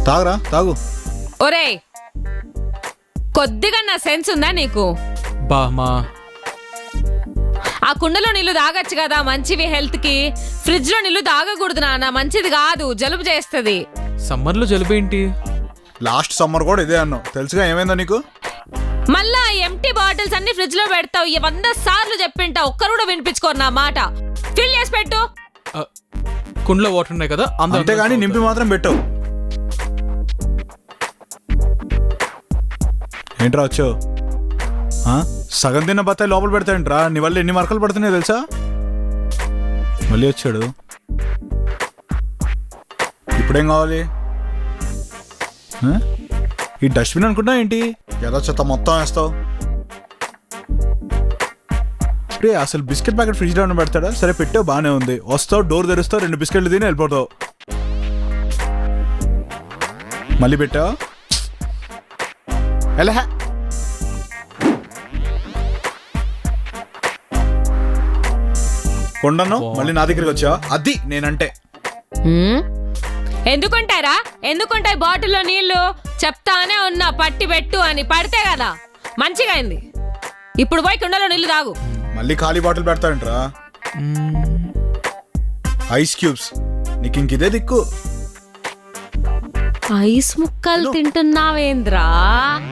తాగరా తాగు. ఒరేయ్ కొద్దిగా నా సెన్స్ ఉందా నీకు? బా మా ఆ కుండలో నీళ్లు తాగొచ్చు కదా, మంచివి హెల్త్ కి. ఫ్రిడ్జ్ లో నీళ్లు తాగకూడదు నాన్న, మంచిది కాదు, జలుబు చేస్తుంది. సమ్మర్లో జలుబు ఏంటి? లాస్ట్ సమ్మర్ కూడా ఇదే అన్నావు, తెలుసుగా ఏమైందో నీకు. మళ్ళా ఎంటీ బాటిల్స్ అన్ని ఫ్రిడ్జ్ లో పెడతావు. 100 సార్లు చెప్పింటా, ఒక్కరు కూడా వినిపించుకోరు నా మాట. ఫిల్ చేసి పెట్టు. కుండలో వాటర్ ఉన్నాయి కదా, అంతేగాని నింపి మాత్రం పెట్టవు. ఏంట్రా వచ్చావు? సగం తిన్న బత్తాయి లోపల పెడతాయంట్రా, నీ వల్ల ఎన్ని మరకలు పడుతున్నాయో తెలుసా? మళ్ళీ వచ్చాడు. ఇప్పుడేం కావాలి? ఈ డస్ట్బిన్ అనుకుంటా ఏంటి? ఏదో చెత్త మొత్తం వేస్తావు. రే అసలు బిస్కెట్ ప్యాకెట్ ఫ్రిడ్జ్లో ఉన్న పెడతాడా? సరే పెట్టావు, బాగానే ఉంది. వస్తావు, డోర్ తెరుస్తావు, 2 బిస్కెట్లు తిని వెళ్ళిపోతావు. మళ్ళీ పెట్టావు. ఎలా కొండను మళ్ళీ నా దగ్గరికి వచ్చా? అది నేనంటే. ఎందుకుంటారా? ఎందుకుంటాయి బాటిల్లో నీళ్లు? చెప్తానే ఉన్నా పట్టి పెట్టు అని. పడితే కదా మంచిగా అయింది. ఇప్పుడు పోయి కుండలో నీళ్లు తాగు. మళ్ళీ ఖాళీ బాటిల్ పెడతాడంట్రా. ఐస్ క్యూబ్స్, నీకు ఇంకిదే దిక్కు. ఐస్ ముక్కలు తింటున్నావేంద్రా?